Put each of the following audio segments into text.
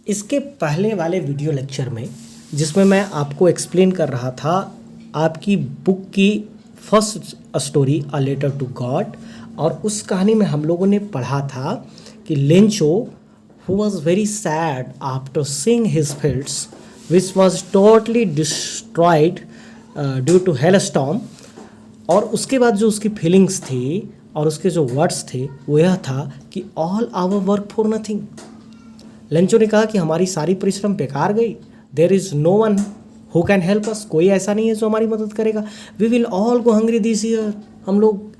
इसके पहले वाले वीडियो लेक्चर में जिसमें मैं आपको एक्सप्लेन कर रहा था आपकी बुक की first story a letter to God, और उस कहानी में हम लोगों ने पढ़ा था कि Lencho who was very sad after seeing his fields which was totally destroyed due to hailstorm, और उसके बाद जो उसकी फीलिंग्स थी और उसके जो वर्ड्स थे वो यह था कि all our work for nothing. Lencho ने कहा कि हमारी सारी परिश्रम बेकार गई। There is no one who can help us, कोई ऐसा नहीं है जो हमारी मदद करेगा। We will all go hungry this year, हम लोग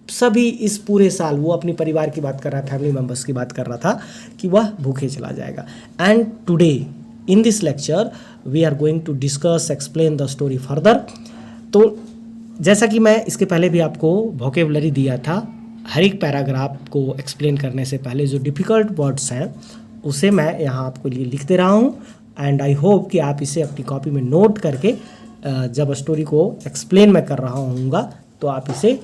सभी इस पूरे साल, वो अपनी परिवार की बात कर रहा है, फैमिली मेम्बर्स की बात कर रहा था कि वह भूखे चला जाएगा। And today in this lecture we are going to discuss explain the story further. तो जैसा कि मैं इसके पहले भी आपको वोकेबलरी दिया था, हर एक पैराग्राफ को एक्सप्लेन करने से पहले जो डिफ़िकल्ट वर्ड्स हैं उसे मैं यहाँ आपको लिए लिख दे रहा हूँ। एंड आई होप कि आप इसे अपनी कॉपी में नोट करके जब स्टोरी को एक्सप्लेन मैं कर रहा हूँगा तो आप इसे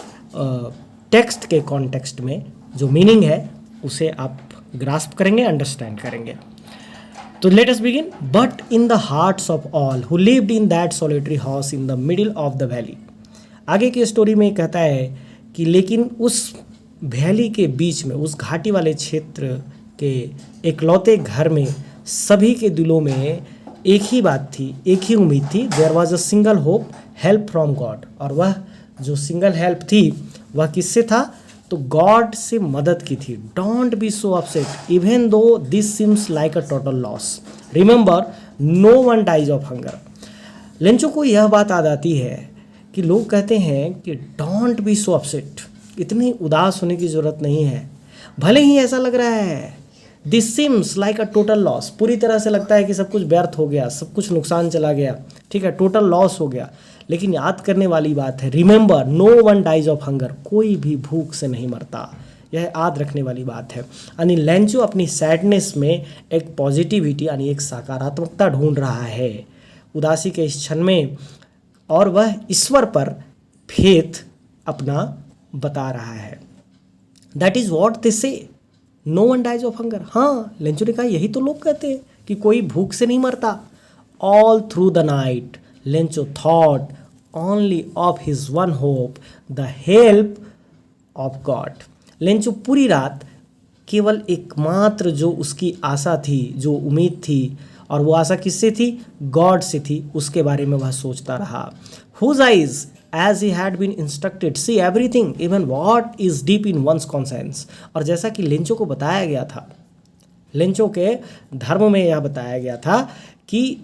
टेक्स्ट के कॉन्टेक्स्ट में जो मीनिंग है उसे आप ग्रास्प करेंगे, अंडरस्टैंड करेंगे। तो let us begin. But in the hearts of all who lived in that solitary house in the middle of the valley. आगे की स्टोरी में कहता है कि लेकिन उस वैली के बीच में, उस घाटी वाले क्षेत्र के इकलौते घर में सभी के दिलों में एक ही बात थी, एक ही उम्मीद थी। There was a single hope, help from God. और वह जो सिंगल हेल्प थी वह किससे था? तो गॉड से मदद की थी। Don't be so upset even though this seems like a total loss, remember no one dies of hunger. Lencho को यह बात याद आती है कि लोग कहते हैं कि डोंट बी सो अपसेट, इतनी उदास होने की ज़रूरत नहीं है। भले ही ऐसा लग रहा है this seems like a total loss, पूरी तरह से लगता है कि सब कुछ व्यर्थ हो गया, सब कुछ नुकसान चला गया, ठीक है, टोटल लॉस हो गया। लेकिन याद करने वाली बात है, remember no one dies of hunger, कोई भी भूख से नहीं मरता। यह याद रखने वाली बात है। यानी लेंचो अपनी सैडनेस में एक पॉजिटिविटी यानी एक सकारात्मकता ढूंढ रहा है उदासी के इस क्षण में, और वह ईश्वर पर फेथ अपना बता रहा है। That is what they say, no one dies of hunger. हाँ, लेंचो ने कहा यही तो लोग कहते हैं कि कोई भूख से नहीं मरता। All through the night Lencho thought only of his one hope, the help of God. Lencho पूरी रात केवल एकमात्र जो उसकी आशा थी, जो उम्मीद थी, और वो आशा किससे थी? गॉड से थी। उसके बारे में वह सोचता रहा। Whose eyes as he had been instructed see everything even what is deep in one's conscience. और जैसा कि लेंचो को बताया गया था, लेंचो के धर्म में यह बताया गया था कि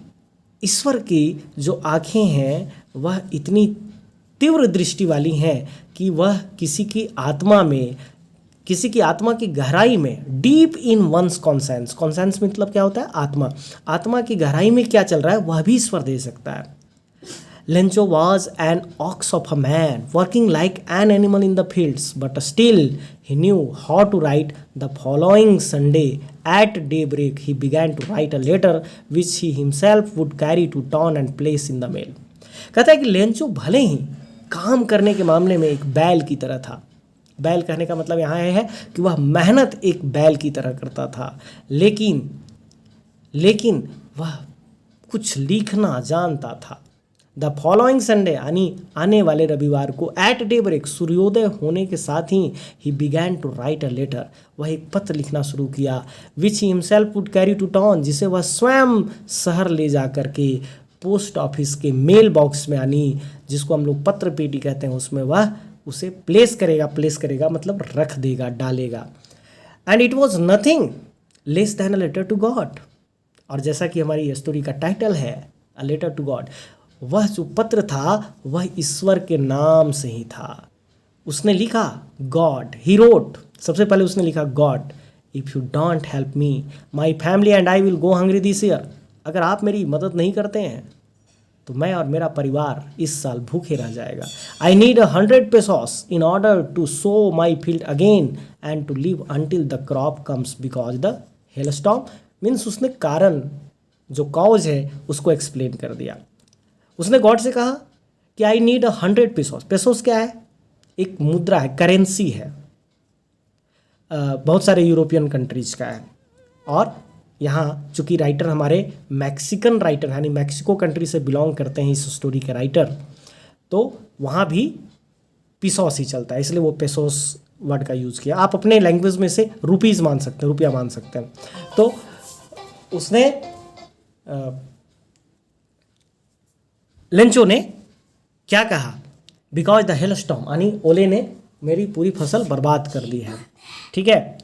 ईश्वर की जो आँखें हैं वह इतनी तीव्र दृष्टि वाली हैं कि वह किसी की आत्मा में, किसी की आत्मा की गहराई में, deep in one's conscience, conscience मतलब क्या होता है? आत्मा। आत्मा की गहराई में क्या चल रहा है वह भी ईश्वर दे सकता है। Lencho was an ox of a man working like an animal in the fields, but still he knew how to write. The following Sunday at daybreak he began to write a letter which he himself would carry to town and place in the mail. कहता है कि Lencho भले ही काम करने के मामले में एक बैल की तरह था। बैल कहने का मतलब यहाँ है कि वह मेहनत एक बैल की तरह करता था, लेकिन वह कुछ लिखना जानता था। द फॉलोइंग संडे यानी आने वाले रविवार को एट डे ब्रेक, सूर्योदय होने के साथ ही began to write a letter, वह एक पत्र लिखना शुरू किया। Which he himself would carry to town, जिसे वह स्वयं शहर ले जा करके पोस्ट ऑफिस के मेल बॉक्स में, यानी जिसको हम लोग पत्र पेटी कहते हैं, उसमें वह उसे प्लेस करेगा मतलब रख देगा, डालेगा। And it was nothing less than a letter to God. और जैसा कि हमारी स्टोरी का टाइटल है अ लेटर टू गॉड, वह जो पत्र था वह ईश्वर के नाम से ही था। उसने लिखा गॉड, ही रोट, सबसे पहले उसने लिखा God, if you don't help me my family and I will go hungry this year. अगर आप मेरी मदद नहीं करते हैं तो मैं और मेरा परिवार इस साल भूखे रह जाएगा। I need 100 pesos in order to sow my field again and to live until the crop comes because the hailstorm. Means उसने कारण, जो कॉज है, उसको एक्सप्लेन कर दिया। उसने गॉड से कहा कि आई नीड 100 pesos। पेसोस क्या है? एक मुद्रा है, करेंसी है, बहुत सारे यूरोपियन कंट्रीज का है, और यहाँ चूँकि राइटर हमारे मैक्सिकन राइटर यानी मैक्सिको कंट्री से बिलोंग करते हैं इस स्टोरी के राइटर, तो वहाँ भी पिसोस ही चलता है, इसलिए वो पेसोस वर्ड का यूज़ किया। आप अपने लैंग्वेज में से रुपीज़ मान सकते हैं, रुपया मान सकते हैं। तो उसने लेंचो ने क्या कहा, बिकॉज द हेल स्टॉर्म, यानी ओले ने मेरी पूरी फसल बर्बाद कर दी है। ठीक है,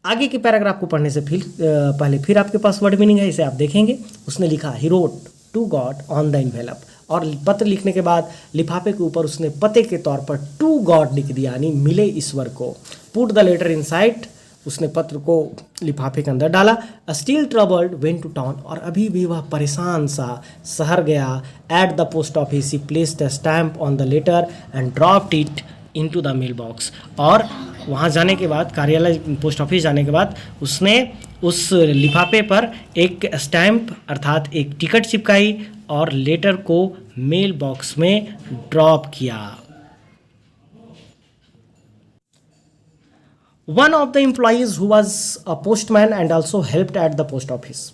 आगे के पैराग्राफ को पढ़ने से पहले फिर आपके पास वर्ड मीनिंग है, इसे आप देखेंगे। उसने लिखा he wrote to God on the envelope, और पत्र लिखने के बाद लिफाफे के ऊपर उसने पते के तौर पर टू गॉड लिख दिया, यानी मिले ईश्वर को। पुट द लेटर इनसाइड, उसने पत्र को लिफाफे के अंदर डाला। Still troubled went to town, और अभी भी वह परेशान सा शहर गया। At the post office he placed the stamp on the letter and dropped it into the mail box, और वहाँ जाने के बाद, कार्यालय पोस्ट ऑफिस जाने के बाद, उसने उस लिफाफे पर एक स्टैम्प अर्थात एक टिकट चिपकाई और लेटर को मेल बॉक्स में ड्रॉप किया। One of the employees who was a postman and also helped eight the post office,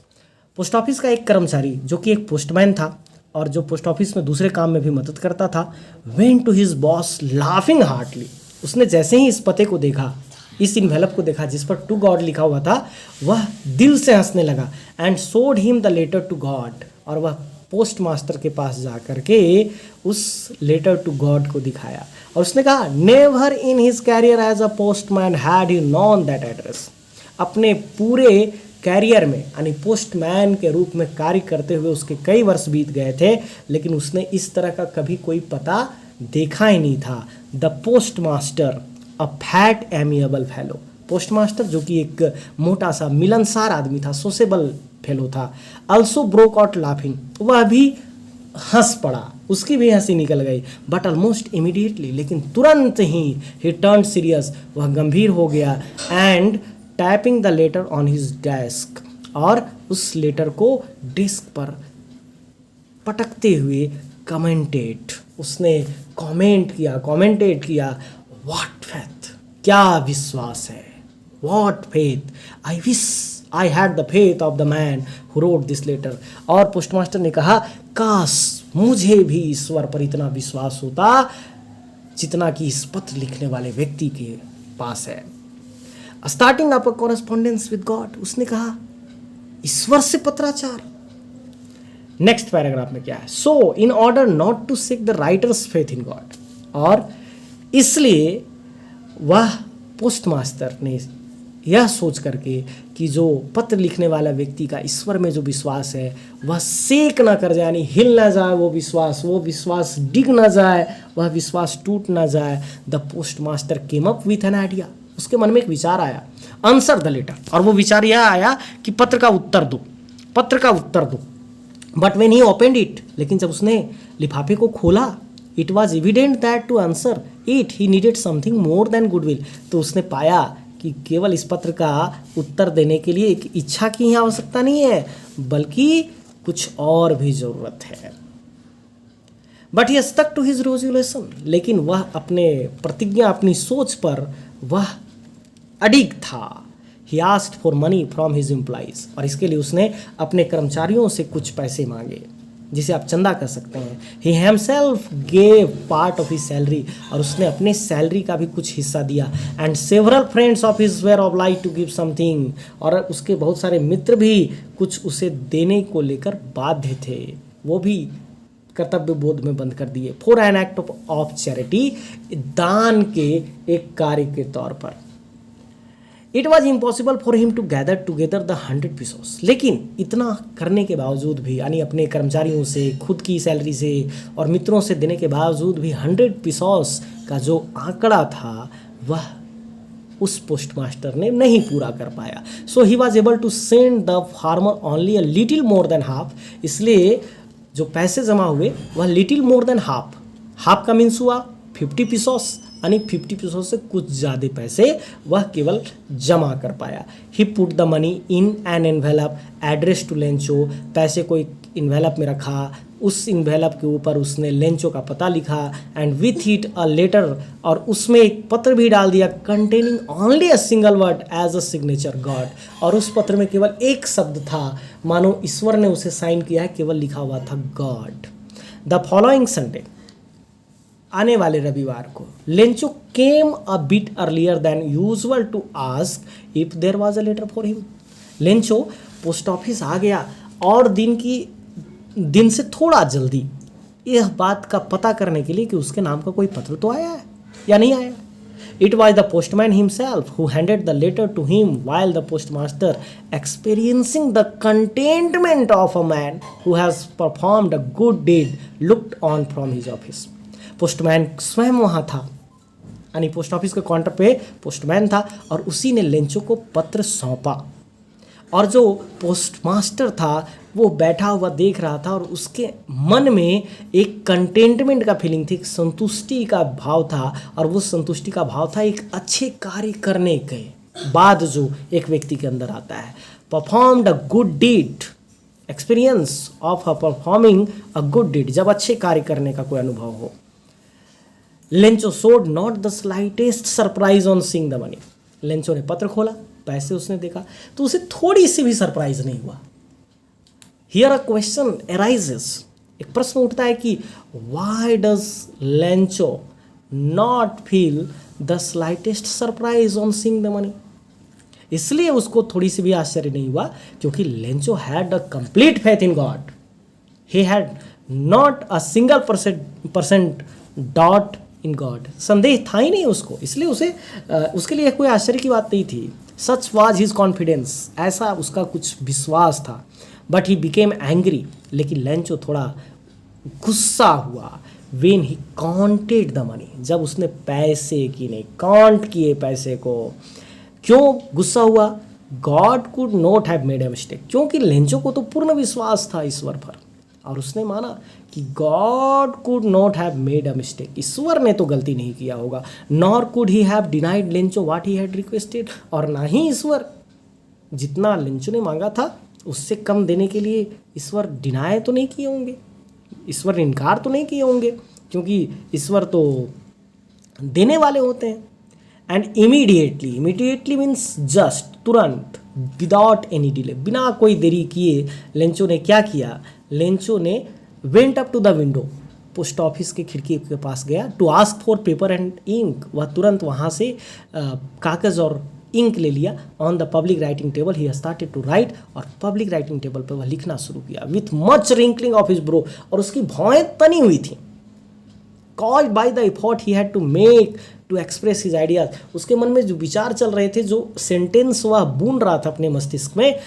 post office का एक कर्मचारी जो कि एक पोस्टमैन था और जो पोस्ट ऑफिस में दूसरे काम में भी मदद करता था, went to his boss laughing heartily, उसने जैसे ही इस पते को देखा, इस इन्वेलप को देखा जिस पर टू गॉड लिखा हुआ था, वह दिल से हंसने लगा। And showed him the letter to God, और वह पोस्ट मास्टर के पास जा कर के उस लेटर टू गॉड को दिखाया और उसने कहा, never in his career as a postman had he known that address, अपने पूरे कैरियर में यानी पोस्टमैन के रूप में कार्य करते हुए उसके कई वर्ष बीत गए थे, लेकिन उसने इस तरह का कभी कोई पता देखा ही नहीं था। The post master a fat amiable fellow, post master जो कि एक मोटा सा मिलनसार आदमी था, सोशेबल फेलो था। ऑल्सो ब्रोक आउट लाफिंग, वह भी हंस पड़ा, उसकी भी हंसी निकल गई। बट ऑलमोस्ट इमीडिएटली, लेकिन तुरंत ही टर्न सीरियस, वह गंभीर हो गया। And tapping the later on his desk, और उस लेटर को डेस्क पर पटकते हुए कमेंटेट, उसने कमेंटेट किया, व्हाट फेथ, क्या विश्वास है, what faith, I wish I had the faith of the man who wrote this letter. और पोस्टमास्टर ने कहा, काश मुझे भी ईश्वर पर इतना विश्वास होता जितना कि इस पत्र लिखने वाले व्यक्ति के पास है। Starting up a correspondence with God, उसने कहा ईश्वर से पत्राचार। नेक्स्ट पैराग्राफ में क्या है, so in order not to seek the writer's faith in God, और इसलिए वह पोस्टमास्टर ने यह सोच करके कि जो पत्र लिखने वाला व्यक्ति का ईश्वर में जो विश्वास है वह सेक ना कर जाए, यानी हिल ना जाए वो विश्वास डिग ना जाए, वह विश्वास टूट ना जाए। The postmaster came up with an idea, उसके मन में एक विचार आया, आंसर द लेटर, और वो विचार यह आया कि पत्र का उत्तर दो। But when he opened it, लेकिन जब उसने लिफाफे को खोला, it was evident that to answer it he needed something more than goodwill, तो उसने पाया कि केवल इस पत्र का उत्तर देने के लिए एक इच्छा की ही आवश्यकता नहीं है, बल्कि कुछ और भी जरूरत है। But he stuck to his resolution, लेकिन वह अपने प्रतिज्ञा, अपनी सोच पर वह अडिग था। He asked for money from his employees, और इसके लिए उसने अपने कर्मचारियों से कुछ पैसे मांगे, जिसे आप चंदा कर सकते हैं। He himself gave part of his salary, और उसने अपने सैलरी का भी कुछ हिस्सा दिया। And several friends of his were obliged to give something, और उसके बहुत सारे मित्र भी कुछ उसे देने को लेकर बाध्य थे, वो भी कर्तव्य बोध में बंद कर दिए। For an act of charity, दान के एक कार्य के तौर पर। It was impossible for him to gather together the 100 pesos, लेकिन इतना करने के बावजूद भी, यानी अपने कर्मचारियों से, खुद की सैलरी से और मित्रों से देने के बावजूद भी 100 पीसोस का जो आंकड़ा था वह उस पोस्टमास्टर ने नहीं पूरा कर पाया। So he was able to send the farmer only a little more than half, इसलिए जो पैसे जमा हुए वह लिटिल मोर देन हाफ का मीन्स हुआ 50 पीसोस, यानी 50 पीसोस से कुछ ज़्यादा पैसे वह केवल जमा कर पाया। He put the money in an envelope address to Lencho, पैसे को एक इन्वेलप में रखा, उस इन्वेलप के ऊपर उसने लेंचो का पता लिखा and with it a letter, और उसमें एक पत्र भी डाल दिया containing only a single word as a signature God, और उस पत्र में केवल एक शब्द था, मानो ईश्वर ने उसे साइन किया है, केवल लिखा हुआ था गॉड। द फॉलोइंग संडे, आने वाले रविवार को, Lencho came a bit earlier than usual to ask if there was a letter for him. Lencho post office आ गया और दिन से थोड़ा जल्दी यह बात का पता करने के लिए कि उसके नाम का कोई पत्र तो आया है या नहीं आया। It was the postman himself who handed the letter to him while the postmaster, experiencing the contentment of a man who has performed a good deed, looked on from his office. Postman स्वयं वहाँ था, यानी post office के counter पे postman था और उसी ने लेंचो को पत्र सौंपा, और जो पोस्टमास्टर था वो बैठा हुआ देख रहा था और उसके मन में एक कंटेंटमेंट का फीलिंग थी, एक संतुष्टि का भाव था, और वो संतुष्टि का भाव था एक अच्छे कार्य करने के बाद जो एक व्यक्ति के अंदर आता है। Performed a good deed, experience of a performing a good deed, जब अच्छे कार्य करने का कोई अनुभव हो। Lencho showed not the slightest surprise on seeing the money. Lencho ने पत्र खोला, पैसे उसने देखा तो उसे थोड़ी सी भी सरप्राइज नहीं हुआ। हियर अ क्वेश्चन अराइजेस, एक प्रश्न उठता है कि why does Lencho not feel the slightest surprise on seeing the money. इसलिए उसको थोड़ी सी भी आश्चर्य नहीं हुआ क्योंकि Lencho had a complete faith in God, he had not a single percent dot in God. संदेह था ही नहीं उसको, इसलिए उसके लिए कोई आश्चर्य की बात नहीं थी। सच वाज हिज कॉन्फिडेंस, ऐसा उसका कुछ विश्वास था। बट ही बिकेम एंग्री, लेकिन लेंचो थोड़ा गुस्सा हुआ। When he counted the money, जब उसने पैसे गिने, काउंट किए पैसे को। क्यों गुस्सा हुआ? God could not have made a mistake, क्योंकि लेंचो को तो पूर्ण विश्वास था ईश्वर पर, और उसने माना कि God could not have made a mistake, ईश्वर ने तो गलती नहीं किया होगा। Nor could he have denied Lencho what he had requested, और ना ही ईश्वर जितना लेंचो ने मांगा था उससे कम देने के लिए ईश्वर डिनाई तो नहीं किए होंगे, ईश्वर ने इनकार तो नहीं किए होंगे, क्योंकि ईश्वर तो देने वाले होते हैं। एंड इमीडिएटली मीन्स जस्ट, तुरंत, विदाउट एनी डिले, बिना कोई देरी किए लेंचो ने क्या किया? लेंचो ने went up to the window, post office के खिड़की के पास गया, to ask for paper and ink. वह तुरंत वहाँ से कागज़ और इंक ले लिया। On the public writing table he started to write, और पब्लिक राइटिंग टेबल पर वह लिखना शुरू किया। With much wrinkling of his brow, और उसकी भौएं तनी हुई थी। Caused by the effort he had to make to express his ideas, उसके मन में जो विचार चल रहे थे, जो सेंटेंस वह बुन रहा था अपने मस्तिष्क में,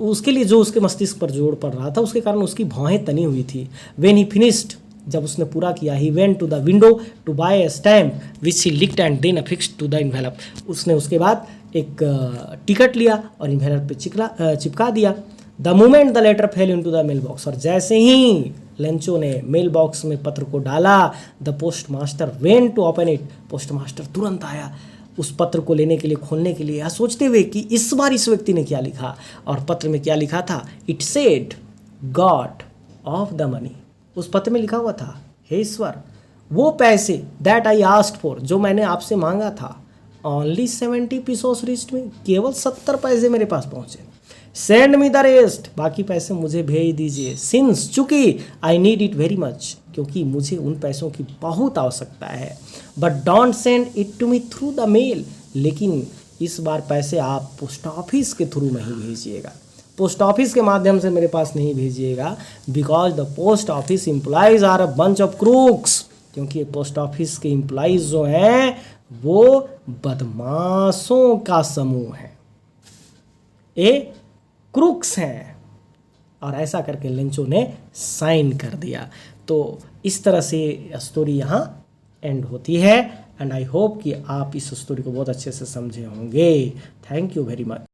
उसके लिए जो उसके मस्तिष्क पर जोर पड़ रहा था, उसके कारण उसकी भौहें तनी हुई थी। व्हेन ही फिनिश्ड, जब उसने पूरा किया, he went to the window to buy a stamp which he licked and then affixed to the envelope. उसने उसके बाद एक टिकट लिया और इन्वेलप पे चिपका दिया। The moment the letter fell into the mail box, और जैसे ही लेंचो ने मेल बॉक्स में पत्र को डाला, the post master went to open it, post master तुरंत आया उस पत्र को लेने के लिए, खोलने के लिए, सोचते हुए कि इस बार इस व्यक्ति ने क्या लिखा। और पत्र में क्या लिखा था? It said God of the money. उस पत्र में लिखा हुआ था, हे ईश्वर, वो पैसे दैट आई आस्क्ड फॉर, जो मैंने आपसे मांगा था, ओनली 70 पीसोस रीच्ड मी, केवल 70 पैसे मेरे पास पहुंचे। सेंड मी द रेस्ट, बाकी पैसे मुझे भेज दीजिए। सिंस, चूंकि I need it very much, क्योंकि मुझे उन पैसों की बहुत आवश्यकता है। But don't send it to me through the mail, लेकिन इस बार पैसे आप पोस्ट ऑफिस के थ्रू नहीं भेजिएगा, पोस्ट ऑफिस के माध्यम से मेरे पास नहीं भेजिएगा। Because the post office employees are a bunch of crooks, क्योंकि पोस्ट ऑफिस के एम्प्लॉयज़ जो हैं वो बदमाशों का समूह है, ये क्रूक्स हैं। और ऐसा करके लेंचो ने साइन कर दिया। तो इस तरह से स्टोरी यहाँ एंड होती है। एंड आई होप कि आप इस स्टोरी को बहुत अच्छे से समझे होंगे। Thank you very much.